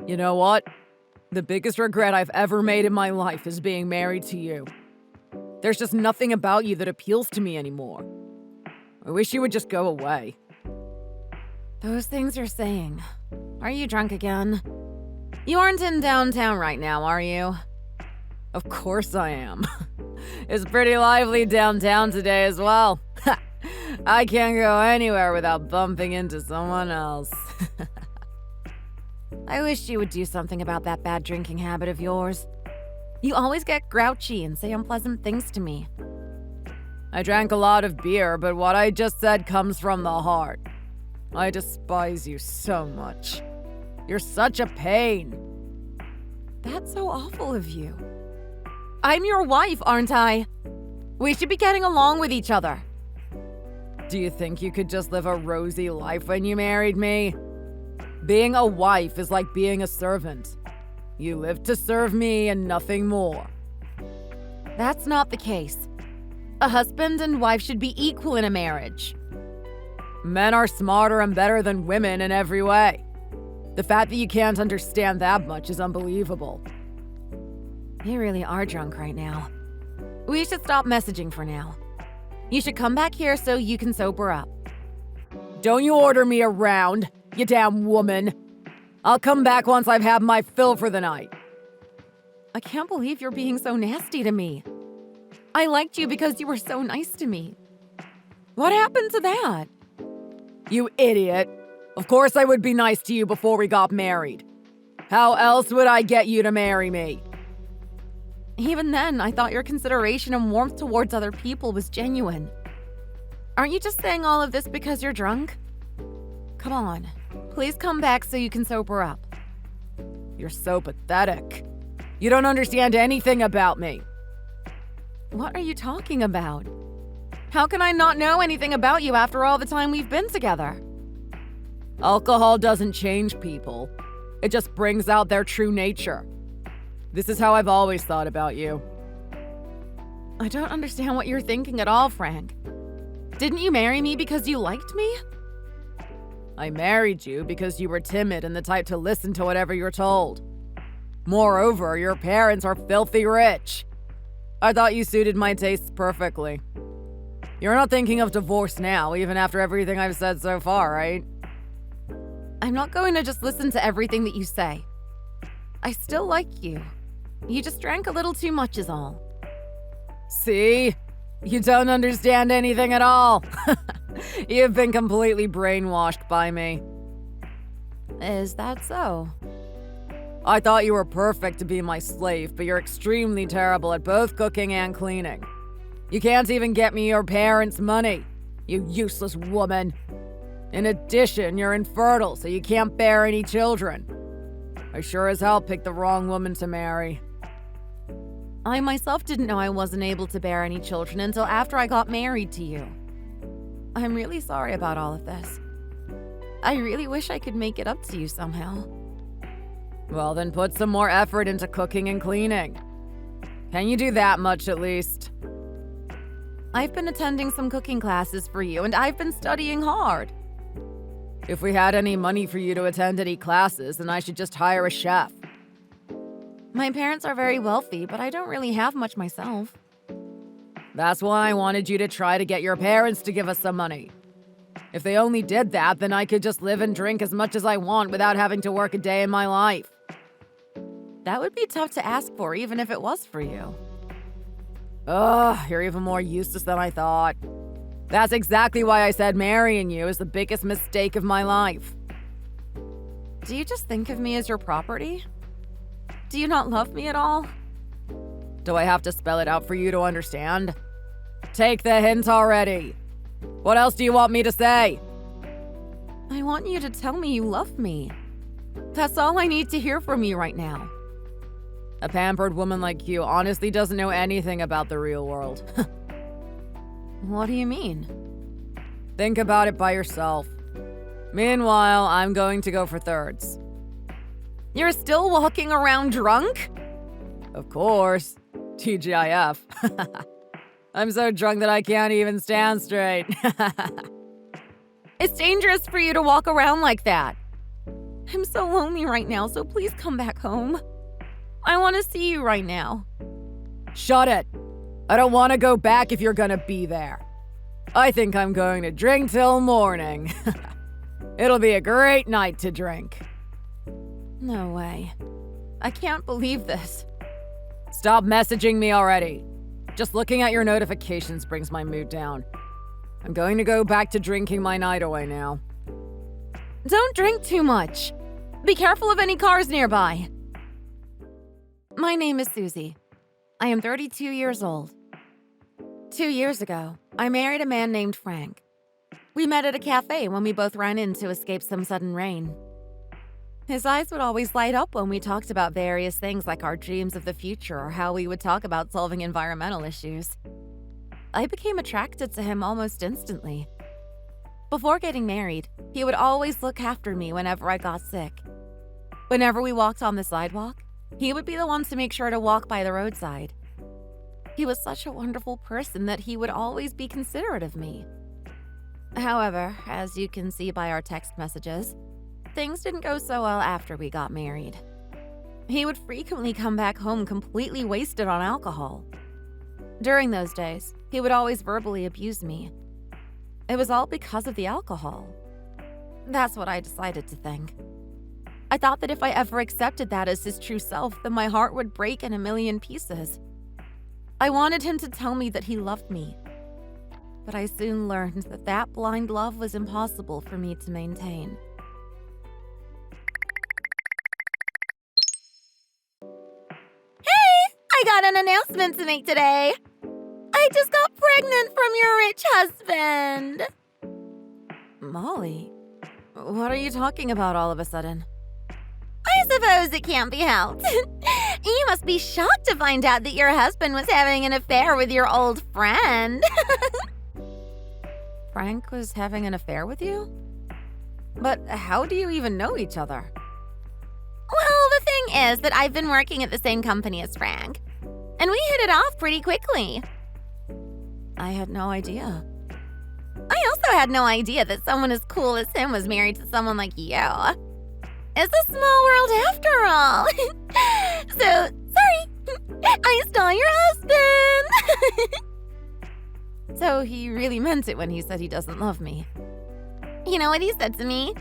You know what? The biggest regret I've ever made in my life is being married to you. There's just nothing about you that appeals to me anymore. I wish you would just go away. Those things you're saying. Are you drunk again? You aren't in downtown right now, are you? Of course I am. It's pretty lively downtown today as well. I can't go anywhere without bumping into someone else. I wish you would do something about that bad drinking habit of yours. You always get grouchy and say unpleasant things to me. I drank a lot of beer, but what I just said comes from the heart. I despise you so much. You're such a pain. That's so awful of you. I'm your wife, aren't I? We should be getting along with each other. Do you think you could just live a rosy life when you married me? Being a wife is like being a servant. You live to serve me and nothing more. That's not the case. A husband and wife should be equal in a marriage. Men are smarter and better than women in every way. The fact that you can't understand that much is unbelievable. You really are drunk right now. We should stop messaging for now. You should come back here so you can sober up. Don't you order me around, you damn woman. I'll come back once I've had my fill for the night. I can't believe you're being so nasty to me. I liked you because you were so nice to me. What happened to that? You idiot. Of course I would be nice to you before we got married. How else would I get you to marry me? Even then, I thought your consideration and warmth towards other people was genuine. Aren't you just saying all of this because you're drunk? Come on, please come back so you can sober up. You're so pathetic. You don't understand anything about me. What are you talking about? How can I not know anything about you after all the time we've been together? Alcohol doesn't change people. It just brings out their true nature. This is how I've always thought about you. I don't understand what you're thinking at all, Frank. Didn't you marry me because you liked me? I married you because you were timid and the type to listen to whatever you're told. Moreover, your parents are filthy rich. I thought you suited my tastes perfectly. You're not thinking of divorce now, even after everything I've said so far, right? I'm not going to just listen to everything that you say. I still like you. You just drank a little too much is all. See? You don't understand anything at all. You've been completely brainwashed by me. Is that so? I thought you were perfect to be my slave, but you're extremely terrible at both cooking and cleaning. You can't even get me your parents' money, you useless woman. In addition, you're infertile, so you can't bear any children. I sure as hell picked the wrong woman to marry. I myself didn't know I wasn't able to bear any children until after I got married to you. I'm really sorry about all of this. I really wish I could make it up to you somehow. Well, then put some more effort into cooking and cleaning. Can you do that much at least? I've been attending some cooking classes for you, and I've been studying hard. If we had any money for you to attend any classes, then I should just hire a chef. My parents are very wealthy, but I don't really have much myself. That's why I wanted you to try to get your parents to give us some money. If they only did that, then I could just live and drink as much as I want without having to work a day in my life. That would be tough to ask for, even if it was for you. Ugh, you're even more useless than I thought. That's exactly why I said marrying you is the biggest mistake of my life. Do you just think of me as your property? Do you not love me at all? Do I have to spell it out for you to understand? Take the hint already. What else do you want me to say? I want you to tell me you love me. That's all I need to hear from you right now. A pampered woman like you honestly doesn't know anything about the real world. What do you mean? Think about it by yourself. Meanwhile, I'm going to go for thirds. You're still walking around drunk? Of course. TGIF. I'm so drunk that I can't even stand straight. It's dangerous for you to walk around like that. I'm so lonely right now, so please come back home. I want to see you right now. Shut it. I don't want to go back if you're gonna be there. I think I'm going to drink till morning. It'll be a great night to drink. No way. I can't believe this. Stop messaging me already. Just looking at your notifications brings my mood down. I'm going to go back to drinking my night away now. Don't drink too much. Be careful of any cars nearby. My name is Susie. I am 32 years old. 2 years ago, I married a man named Frank. We met at a cafe when we both ran in to escape some sudden rain. His eyes would always light up when we talked about various things like our dreams of the future or how we would talk about solving environmental issues. I became attracted to him almost instantly. Before getting married, he would always look after me whenever I got sick. Whenever we walked on the sidewalk, he would be the one to make sure to walk by the roadside. He was such a wonderful person that he would always be considerate of me. However, as you can see by our text messages, things didn't go so well after we got married. He would frequently come back home completely wasted on alcohol. During those days, he would always verbally abuse me. It was all because of the alcohol. That's what I decided to think. I thought that if I ever accepted that as his true self, then my heart would break in a million pieces. I wanted him to tell me that he loved me. But I soon learned that that blind love was impossible for me to maintain. Hey! I got an announcement to make today. I just got pregnant from your rich husband. Molly, what are you talking about all of a sudden? I suppose it can't be helped. You must be shocked to find out that your husband was having an affair with your old friend. Frank was having an affair with you? But how do you even know each other? Well, the thing is that I've been working at the same company as Frank, and we hit it off pretty quickly. I had no idea. I also had no idea that someone as cool as him was married to someone like you. It's a small world after all. So, sorry, I stole your husband. So he really meant it when he said he doesn't love me. You know what he said to me?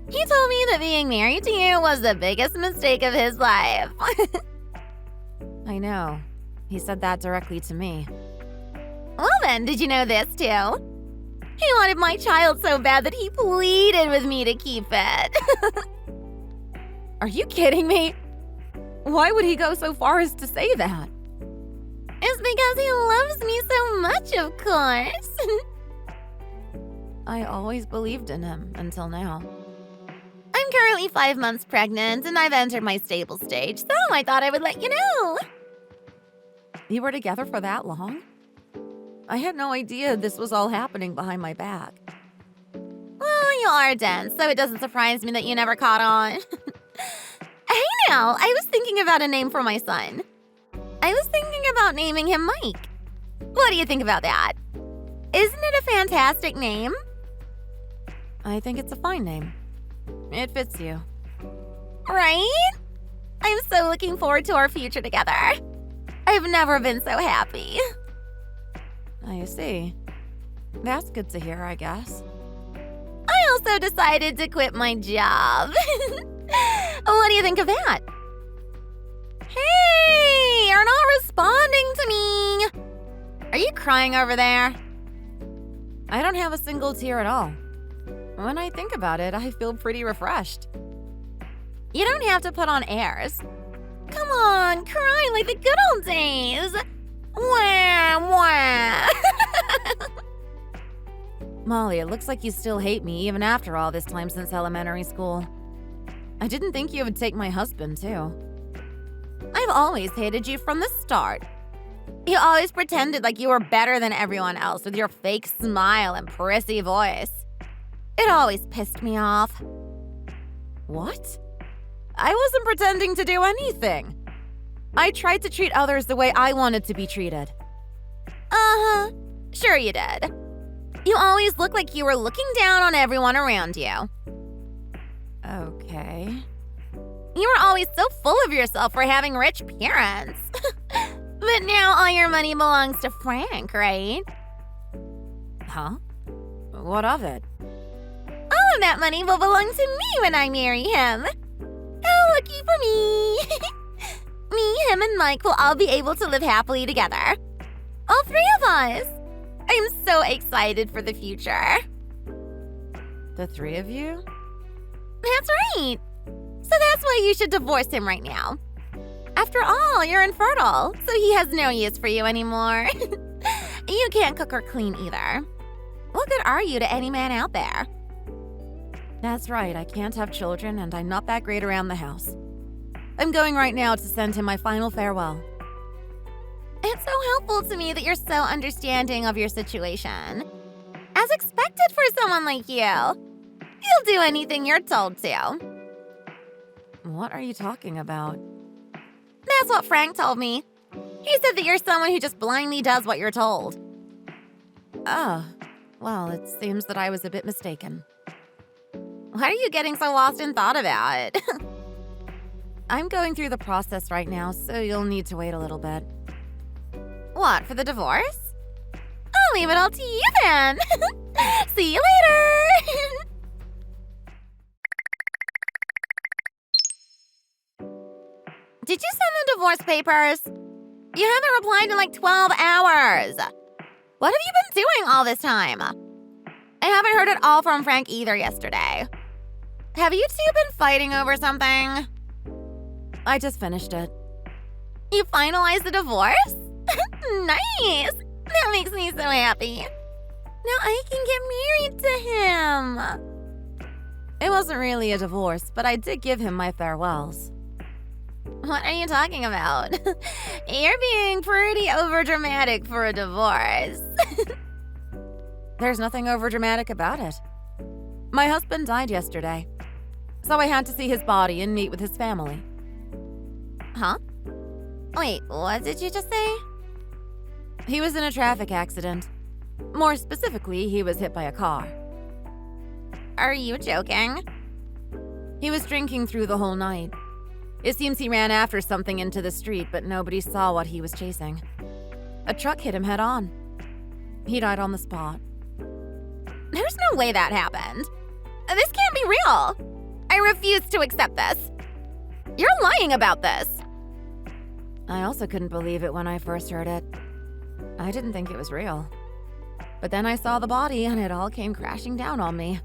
He told me that being married to you was the biggest mistake of his life. I know. He said that directly to me. Well then, did you know this too? He wanted my child so bad that he pleaded with me to keep it. Are you kidding me? Why would he go so far as to say that? It's because he loves me so much, of course. I always believed in him until now. I'm currently 5 months pregnant and I've entered my stable stage, so I thought I would let you know. You were together for that long? I had no idea this was all happening behind my back. Well, you are dense, so it doesn't surprise me that you never caught on. Hey now, I was thinking about a name for my son. I was thinking about naming him Mike. What do you think about that? Isn't it a fantastic name? I think it's a fine name. It fits you. Right? I'm so looking forward to our future together. I've never been so happy. I see. That's good to hear, I guess. I also decided to quit my job. What do you think of that? Hey, you're not responding to me. Are you crying over there? I don't have a single tear at all. When I think about it, I feel pretty refreshed. You don't have to put on airs. Come on, cry like the good old days. Wah, wah. Molly, it looks like you still hate me even after all this time since elementary school. I didn't think you would take my husband, too. I've always hated you from the start. You always pretended like you were better than everyone else with your fake smile and prissy voice. It always pissed me off. What? I wasn't pretending to do anything. I tried to treat others the way I wanted to be treated. Uh-huh. Sure you did. You always looked like you were looking down on everyone around you. Okay. You were always so full of yourself for having rich parents. But now all your money belongs to Frank, right? Huh? What of it? All of that money will belong to me when I marry him. How lucky for me. Me, him, and Mike will all be able to live happily together. All three of us. I'm so excited for the future. The three of you? That's right. So that's why you should divorce him right now. After all, you're infertile, so he has no use for you anymore. You can't cook or clean either. What good are you to any man out there? That's right, I can't have children and I'm not that great around the house. I'm going right now to send him my final farewell. It's so helpful to me that you're so understanding of your situation. As expected for someone like you. You'll do anything you're told to. What are you talking about? That's what Frank told me. He said that you're someone who just blindly does what you're told. Oh, well, it seems that I was a bit mistaken. Why are you getting so lost in thought about it? I'm going through the process right now, so you'll need to wait a little bit. What, for the divorce? I'll leave it all to you then. See you later. Did you send the divorce papers? You haven't replied in like 12 hours. What have you been doing all this time? I haven't heard at all from Frank either yesterday. Have you two been fighting over something? I just finished it. You finalized the divorce? Nice! That makes me so happy. Now I can get married to him. It wasn't really a divorce, but I did give him my farewells. What are you talking about? You're being pretty overdramatic for a divorce. There's nothing overdramatic about it. My husband died yesterday, so I had to see his body and meet with his family. Huh? Wait, what did you just say? He was in a traffic accident. More specifically, he was hit by a car. Are you joking? He was drinking through the whole night. It seems he ran after something into the street, but nobody saw what he was chasing. A truck hit him head on. He died on the spot. There's no way that happened. This can't be real. I refuse to accept this. You're lying about this. I also couldn't believe it when I first heard it. I didn't think it was real. But then I saw the body and it all came crashing down on me.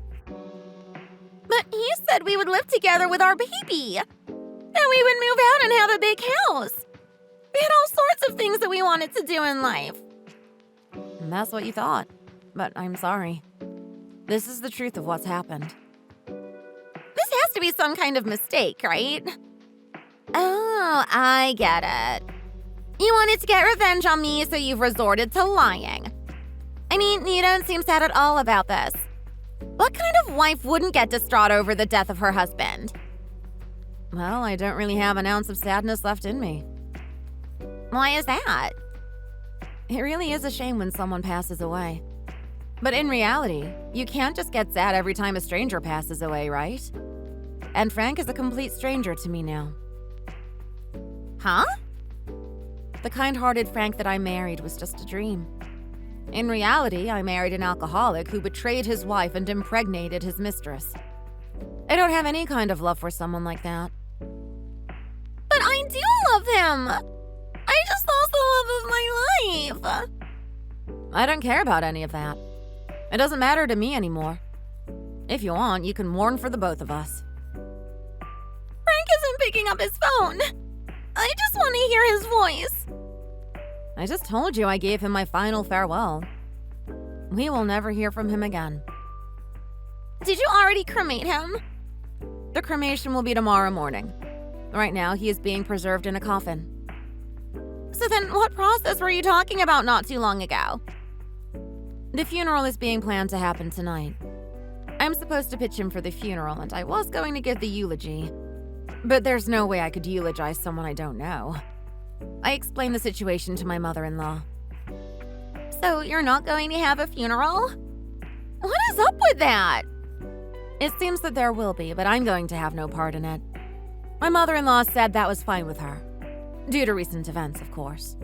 But he said we would live together with our baby. That we would move out and have a big house. We had all sorts of things that we wanted to do in life. And that's what you thought. But I'm sorry. This is the truth of what's happened. This has to be some kind of mistake, right? Oh, I get it. You wanted to get revenge on me, so you've resorted to lying. I mean, you don't seem sad at all about this. What kind of wife wouldn't get distraught over the death of her husband? Well, I don't really have an ounce of sadness left in me. Why is that? It really is a shame when someone passes away. But in reality, you can't just get sad every time a stranger passes away, right? And Frank is a complete stranger to me now. Huh? The kind-hearted Frank that I married was just a dream. In reality, I married an alcoholic who betrayed his wife and impregnated his mistress. I don't have any kind of love for someone like that. But I do love him! I just lost the love of my life! I don't care about any of that. It doesn't matter to me anymore. If you want, you can mourn for the both of us. Frank isn't picking up his phone. I just want to hear his voice. I just told you I gave him my final farewell. We will never hear from him again. Did you already cremate him? The cremation will be tomorrow morning. Right now, he is being preserved in a coffin. So then what process were you talking about not too long ago? The funeral is being planned to happen tonight. I'm supposed to pitch him for the funeral, and I was going to give the eulogy. But there's no way I could eulogize someone I don't know. I explained the situation to my mother-in-law. So you're not going to have a funeral? What is up with that? It seems that there will be, but I'm going to have no part in it. My mother-in-law said that was fine with her. Due to recent events, of course.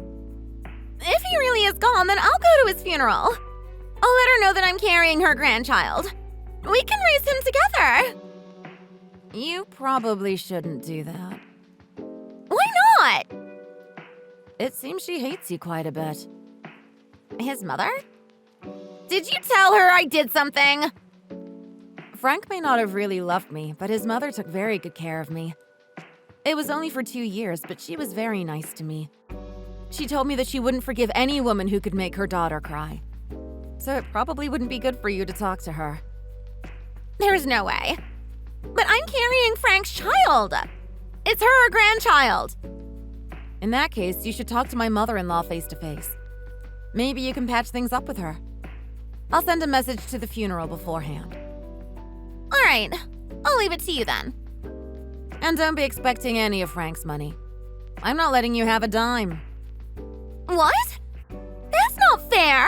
If he really is gone, then I'll go to his funeral. I'll let her know that I'm carrying her grandchild. We can raise him together. You probably shouldn't do that. Why not? It seems she hates you quite a bit. His mother? Did you tell her I did something? Frank may not have really loved me, but his mother took very good care of me. It was only for 2 years, but she was very nice to me. She told me that she wouldn't forgive any woman who could make her daughter cry. So it probably wouldn't be good for you to talk to her. There's no way. But I'm carrying Frank's child. It's her grandchild. In that case, you should talk to my mother-in-law face to face. Maybe you can patch things up with her. I'll send a message to the funeral beforehand. All right, I'll leave it to you then. And don't be expecting any of Frank's money. I'm not letting you have a dime. What? That's not fair.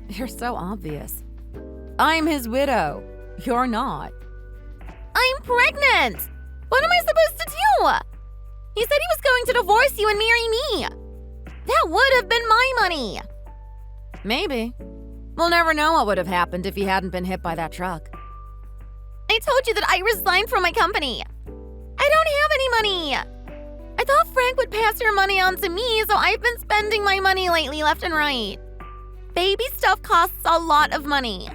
You're so obvious. I'm his widow. You're not. I'm pregnant. What am I supposed to do? He said he was going to divorce you and marry me. That would have been my money. Maybe. We'll never know what would have happened if he hadn't been hit by that truck. I told you that I resigned from my company. I don't have any money. I thought Frank would pass your money on to me, so I've been spending my money lately left and right. Baby stuff costs a lot of money.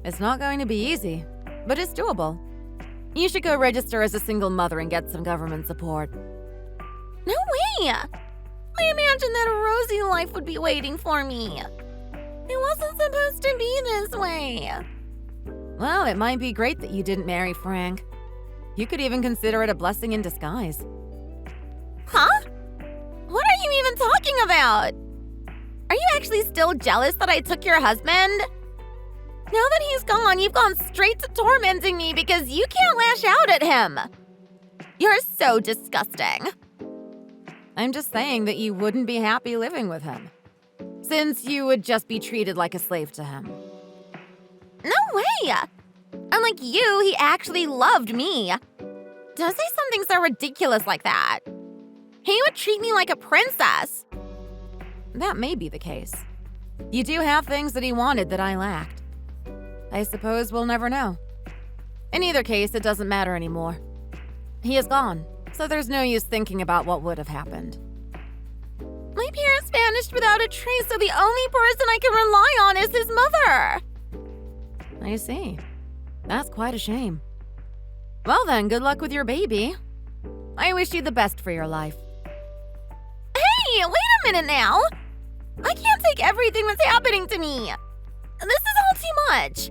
It's not going to be easy, but it's doable. You should go register as a single mother and get some government support. No way! I imagined that a rosy life would be waiting for me. It wasn't supposed to be this way. Well, it might be great that you didn't marry Frank. You could even consider it a blessing in disguise. Huh? What are you even talking about? Are you actually still jealous that I took your husband? Now that he's gone, you've gone straight to tormenting me because you can't lash out at him. You're so disgusting. I'm just saying that you wouldn't be happy living with him, since you would just be treated like a slave to him. No way! Unlike you, he actually loved me. Don't say something so ridiculous like that. He would treat me like a princess. That may be the case. You do have things that he wanted that I lacked. I suppose we'll never know. In either case, it doesn't matter anymore. He is gone, so there's no use thinking about what would have happened. My parents vanished without a trace, so the only person I can rely on is his mother. I see. That's quite a shame. Well then, good luck with your baby. I wish you the best for your life. Hey, wait a minute now. I can't take everything that's happening to me. This is all too much.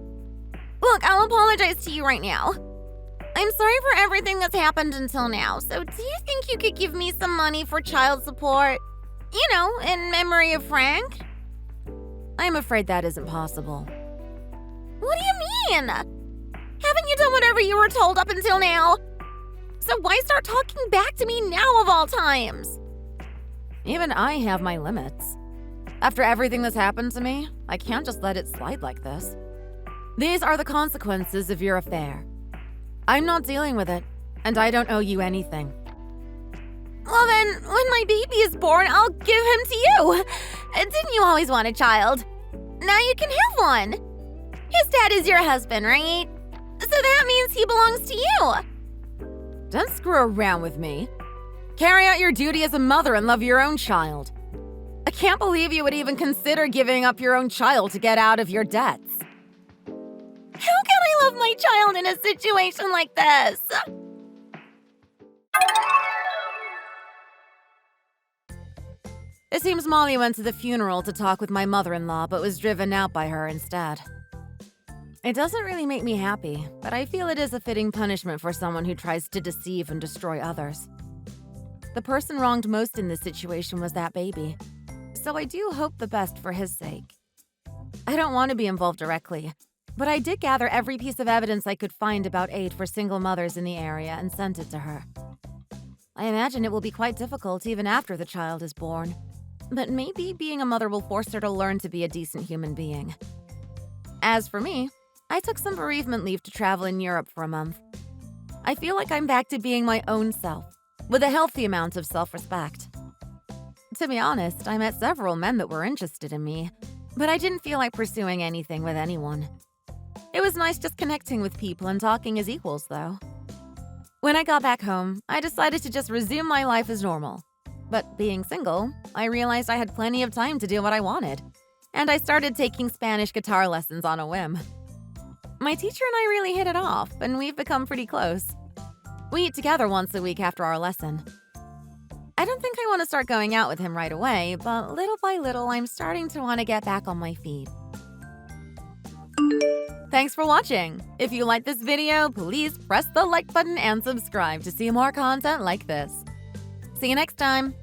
Look, I'll apologize to you right now. I'm sorry for everything that's happened until now, so do you think you could give me some money for child support? You know, in memory of Frank? I'm afraid that isn't possible. What do you mean? Haven't you done whatever you were told up until now? So why start talking back to me now of all times? Even I have my limits. After everything that's happened to me, I can't just let it slide like this. These are the consequences of your affair. I'm not dealing with it, and I don't owe you anything. Well then, when my baby is born, I'll give him to you. Didn't you always want a child? Now you can have one. His dad is your husband, right? So that means he belongs to you. Don't screw around with me. Carry out your duty as a mother and love your own child. I can't believe you would even consider giving up your own child to get out of your debts. How can I love my child in a situation like this? It seems Molly went to the funeral to talk with my mother-in-law, but was driven out by her instead. It doesn't really make me happy, but I feel it is a fitting punishment for someone who tries to deceive and destroy others. The person wronged most in this situation was that baby, so I do hope the best for his sake. I don't want to be involved directly, but I did gather every piece of evidence I could find about aid for single mothers in the area and sent it to her. I imagine it will be quite difficult even after the child is born, but maybe being a mother will force her to learn to be a decent human being. As for me, I took some bereavement leave to travel in Europe for a month. I feel like I'm back to being my own self, with a healthy amount of self-respect. To be honest, I met several men that were interested in me, but I didn't feel like pursuing anything with anyone. It was nice just connecting with people and talking as equals, though. When I got back home, I decided to just resume my life as normal. But being single, I realized I had plenty of time to do what I wanted, and I started taking Spanish guitar lessons on a whim. My teacher and I really hit it off, and we've become pretty close. We eat together once a week after our lesson. I don't think I want to start going out with him right away, but little by little, I'm starting to want to get back on my feet. Thanks for watching! If you liked this video, please press the like button and subscribe to see more content like this. See you next time!